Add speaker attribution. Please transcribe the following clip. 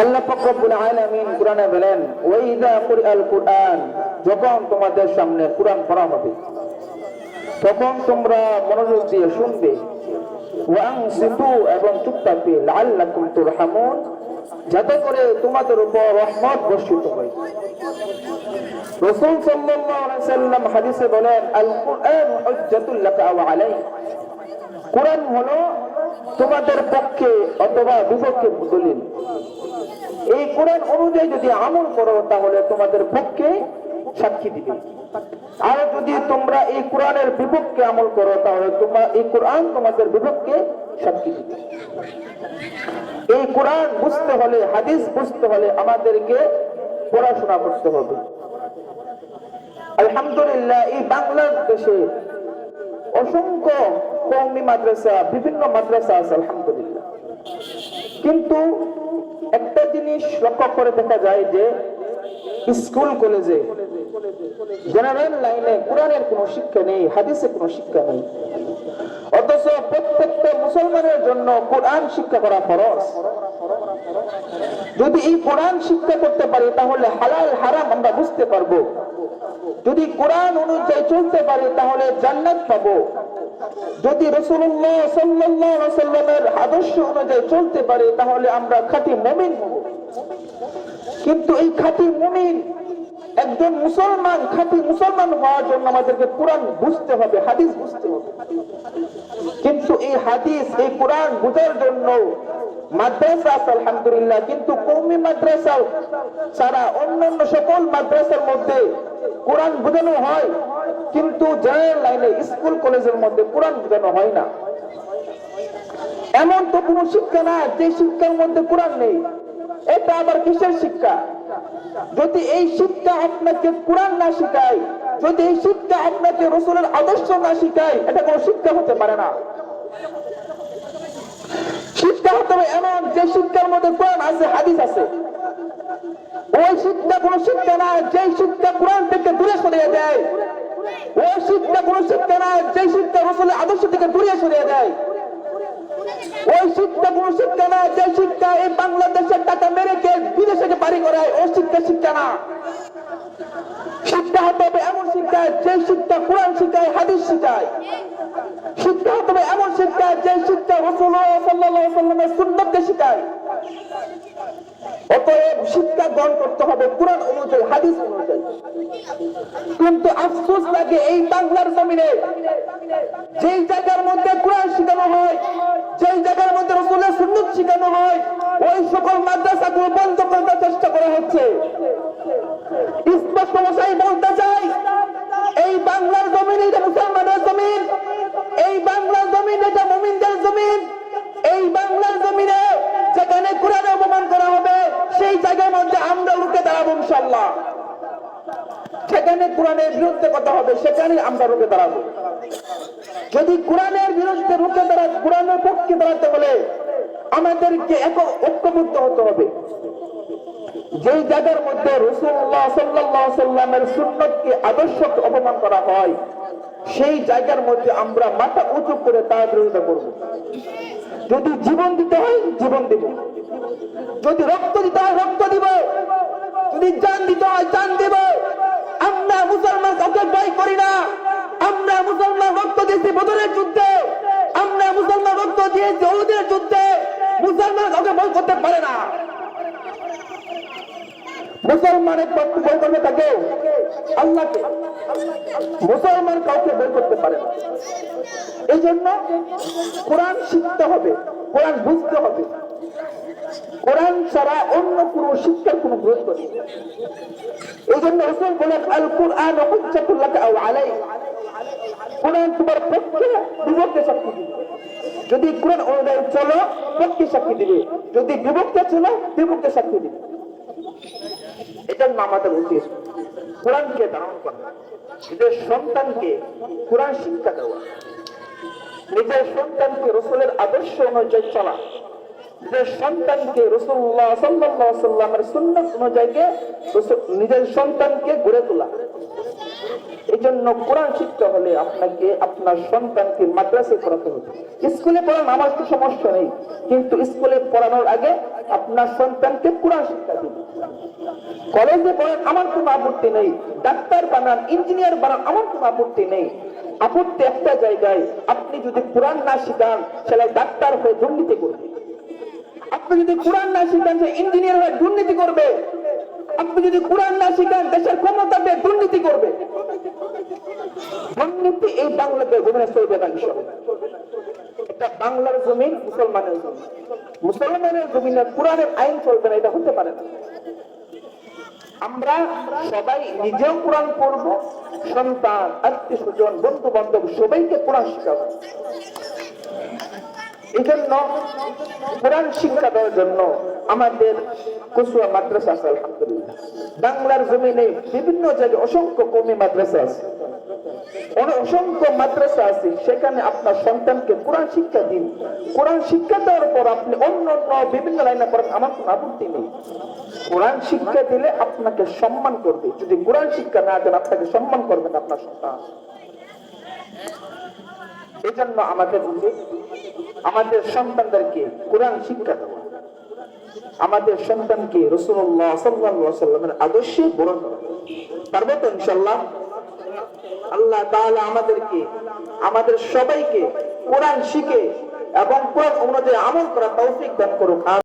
Speaker 1: আল্লাহ পাক রব্বুল আলামিন কুরআনে বলেন, ওয়া ইযা কুরিআল কুরআন, যখন তোমাদের সামনে কুরআন পড়া হবে তখন তোমরা মনোযোগ দিয়ে শুনবে, ওয়া আনসিতু, এবং চুপ থাকবে, লাআল্লাকুম তুরহামুন, যাতে করে তোমাদের উপর রহমত বর্ষিত হয়। রাসূল সাল্লাল্লাহু আলাইহি সাল্লাম হাদিসে বলেন, আল কুরআন হুজ্জাতুল লাকা ওয়া আলাইক, কুরআন হলো তোমাদের পক্ষে অথবা বিপক্ষে দলিল। এই কোরআন অনুযায়ী যদি আমল করো তাহলে তোমাদের পক্ষে সাক্ষী দিবে, আর যদি তোমরা এই কোরআনের বিপক্ষে আমল করো তাহলে এই কোরআন তোমাদের বিপক্ষে সাক্ষী দিবে। এই কোরআন বুঝতে হলে, হাদিস বুঝতে হলে আমাদেরকে পড়াশোনা করতে হবে। আলহামদুলিল্লাহ, এই বাংলাদেশে অসংখ্য কওমি মাদ্রাসা, বিভিন্ন মাদ্রাসা আছে আলহামদুলিল্লাহ, কিন্তু একটা জিনিস লক্ষ্য করে দেখা যায় যে স্কুল কলেজে জেনারেল লাইনে কোরআনের কোনো শিক্ষা নেই, হাদিসের কোনো শিক্ষা নেই, অথচ প্রত্যেকটা মুসলমানের জন্য কোরআন শিক্ষা করা ফরজ। যদি এই কোরআন শিক্ষা করতে পারি তাহলে হালাল হারাম আমরা বুঝতে পারবো, যদি কোরআন অনুযায়ী চলতে পারি তাহলে জান্নাত পাবো, যদি রাসূলুল্লাহ সাল্লাল্লাহু আলাইহি ওয়াসাল্লামের আদর্শ অনুযায়ী চলতে পারি তাহলে আমরা খাঁটি মুমিন হব। কিন্তু এই খাঁটি মুমিন, একজন মুসলমান, খাঁটি মুসলমান হওয়ার জন্য আমাদেরকে কোরআন বুঝতে হবে, হাদিস বুঝতে হবে। কিন্তু এই হাদিস, এই কোরআন বোঝার জন্য মাদ্রাসা আছে আলহামদুলিল্লাহ, কিন্তু কওমি মাদ্রাসা ছাড়া অন্যান্য সকল মাদ্রাসার মধ্যে কোরআন বোঝানো হয়, কিন্তু জেনারেল লাইনে স্কুল কলেজের মধ্যে কোরআন বোঝানো হয় না। এমন তো কোনো শিক্ষা না যে শিক্ষার মধ্যে কোরআন নেই। এটা আবার কিসের শিক্ষা? যদি এই শিক্ষা আপনাকে কোরআন না শিখায়, যদি এই শিক্ষা আপনাকে রাসূলের আদর্শ না শিখায়, এটা কোনো শিক্ষা হতে পারে না। শিক্ষা হতে হবে এমন যে শিক্ষার মধ্যে কোরআন আছে, হাদিস আছে। ওই শিক্ষা কোনো শিক্ষা না যে শিক্ষা কোরআন থেকে দূরে সরিয়ে দেয়, ওই শিক্ষা কোনো শিক্ষা না যে শিক্ষা রাসূলের আদর্শ থেকে দূরে সরিয়ে দেয়, ওই শিক্ষা কোনো শিক্ষা না যে শিক্ষা এই বাংলাদেশের টাকা মেরে কে বিদেশে বাড়ি করায়, ওই শিক্ষা না। শিক্ষা হতে হবে এমন শিক্ষা যে শিক্ষা কোরআন শিখায়, হাদিস শিখায়। শিক্ষা হতে হবে এমন শিক্ষা যে শিক্ষা রাসূলুল্লাহ সাল্লাল্লাহু আলাইহি ওয়াসাল্লামের সুন্নাতকে শিখায়। অতএব শিক্ষা গ্রহণ করতে হবে কোরআন অনুযায়ী, হাদিস অনুযায়ী। কিন্তু আফসোস লাগে এই বাংলার জমিনে যেই জায়গার মধ্যে কোরআন শেখানো হয়, যেই জায়গার মধ্যে রাসূলের সুন্নাত শেখানো হয়, ওই সকল মাদ্রাসাগুলো বন্ধ করার চেষ্টা করা হচ্ছে। স্পষ্ট ভাষায় বলতে চাই, এই বাংলার জমিন এটা মুসলমানের জমিন, এই বাংলার জমিন এটা মুমিনদের জমিন। এই বাংলার জমিনে যেখানে কোরআন অপমান করা হবে সেই জায়গার মধ্যে আমরা রুখে দাঁড়াবো ইনশাআল্লাহ। যেখানে কোরআনের বিরুদ্ধে কথা হবে সেখানে আমরা রুখে দাঁড়াবো। যদি কোরআনের বিরুদ্ধে রুখে দাঁড়াতে, কোরআনের পক্ষে দাঁড়াতে হলে আমাদেরকে ঐক্যবদ্ধ হতে হবে। যেই জায়গার মধ্যে রাসূলুল্লাহ সাল্লাল্লাহু আলাইহি ওয়াসাল্লামের সুন্নাতকে, আদর্শকে অপমান করা হয় সেই জায়গার মধ্যে আমরা মাথা উঁচু করে তার বিরোধিতা করব। যদি জীবন দিতে হয় জীবন দেব, যদি রক্ত দিতে হয় রক্ত দিব, যদি জান দিতে হয় জান দেব। আমরা মুসলমান কাউকে ভয় করি না। আমরা মুসলমান রক্ত দিয়েছি বদরের যুদ্ধে, আমরা মুসলমান রক্ত দিয়েছি উহুদের যুদ্ধে। মুসলমান কাউকে ভয় করতে পারে না। মুসলমানের পক্ষে ভয় করবে তাকে, আল্লাহকে। মুসলমান কাউকে ভয় করতে পারে না। এই জন্য কোরআন শিখতে হবে, কোরআন বুঝতে হবে। কোরআন ছাড়া অন্য কোন শিক্ষার কোন গুরুত্ব নেই। এই জন্য রাসূল বলেন, আল কুরআন হুজ্জাতুল লাকা আও আলাইক, কোরআন তোমার পক্ষে বিপক্ষে সাক্ষী দিবে। যদি কোরআন অনুযায়ী চলো পক্ষে সাক্ষী দিবে, যদি বিপক্ষে চলো বিপক্ষে সাক্ষী দিবে। এটা আমাদের উচিত কোরআনকে ধারণ করা, নিজের সন্তানকে কোরআন শিক্ষা দেওয়া, নিজের সন্তানকে রাসূলের আদর্শ অনুযায়ী চলা, নিজের সন্তানকে রাসূলুল্লাহ সাল্লাল্লাহু আলাইহি ওয়াসাল্লামের সুন্নাত অনুযায়ী নিজের সন্তানকে গড়ে তোলা। এই জন্য কোরআন শিক্ষা হলে আপনাকে আপনার সন্তানকে মাদ্রাসায় পড়াতে হবে। স্কুলে পড়ান আমার তো সমস্যা নেই, কিন্তু স্কুলে পড়ানোর আগে আপনার সন্তানকে কোরআন শিক্ষা দিন। কলেজে পড়ান আমার কোনো আপত্তি নেই, ডাক্তার বানান, ইঞ্জিনিয়ার বানান, আমার কোনো আপত্তি নেই। আপত্তি একটা জায়গায়, আপনি যদি কোরআন না শিখান ছেলে ডাক্তার হয়ে দুর্নীতি করবে। আপনি যদি কোরআন না শিখান সে ইঞ্জিনিয়ার হয়ে দুর্নীতি করবে। আপনি যদি কোরআন না শিখান দেশের ক্ষমতা দিয়ে দুর্নীতি করবে। দুর্নীতি এই বাংলাদেশ জমিনে চলবে না। এটা বাংলার জমিন, মুসলমানের জমিন। মুসলমানের জমিনে কোরআনের আইন চলবে না, এটা হতে পারে না। আমরা সবাই নিজেও কোরআন পড়ব, সন্তান, আত্মীয় স্বজন, বন্ধু বান্ধব সবাইকে কোরআন শিখাবো। এই জন্য কোরআন শিক্ষা দেওয়ার জন্য আমাদের কুসুয়া মাদ্রাসা আছে। আলহামদুলিল্লাহ বাংলার জমিনে বিভিন্ন জায়গায় অসংখ্য কওমি মাদ্রাসা আছে, অসংখ্য মাদ্রাসা আছে। সেখানে আপনার সন্তানকে কোরআন শিক্ষা দিন। কোরআন শিক্ষা দেওয়ার পর আপনি অন্য বিভিন্ন লাইনে পড়েন, আমার কোনো আপত্তি নেই। কোরআন শিক্ষা দিলে আপনাকে সম্মান করবে। যদি কোরআন শিক্ষা না দেন আপনাকে সম্মান করবে না আপনার সন্তান। এই জন্য আমাদের উচিত আমাদের সন্তানদেরকে কোরআন শিক্ষা দেওয়া, আমাদের সন্তানকে রাসূলুল্লাহ সাল্লাল্লাহু আলাইহি ওয়াসাল্লামের আদর্শে বড় করা। পারবো তো ইনশাআল্লাহ? আল্লাহ তাআলা আমাদেরকে, আমাদের সবাইকে কোরআন শিখে এবং কোরআন অনুযায়ী আমল করার তৌফিক দান করুন।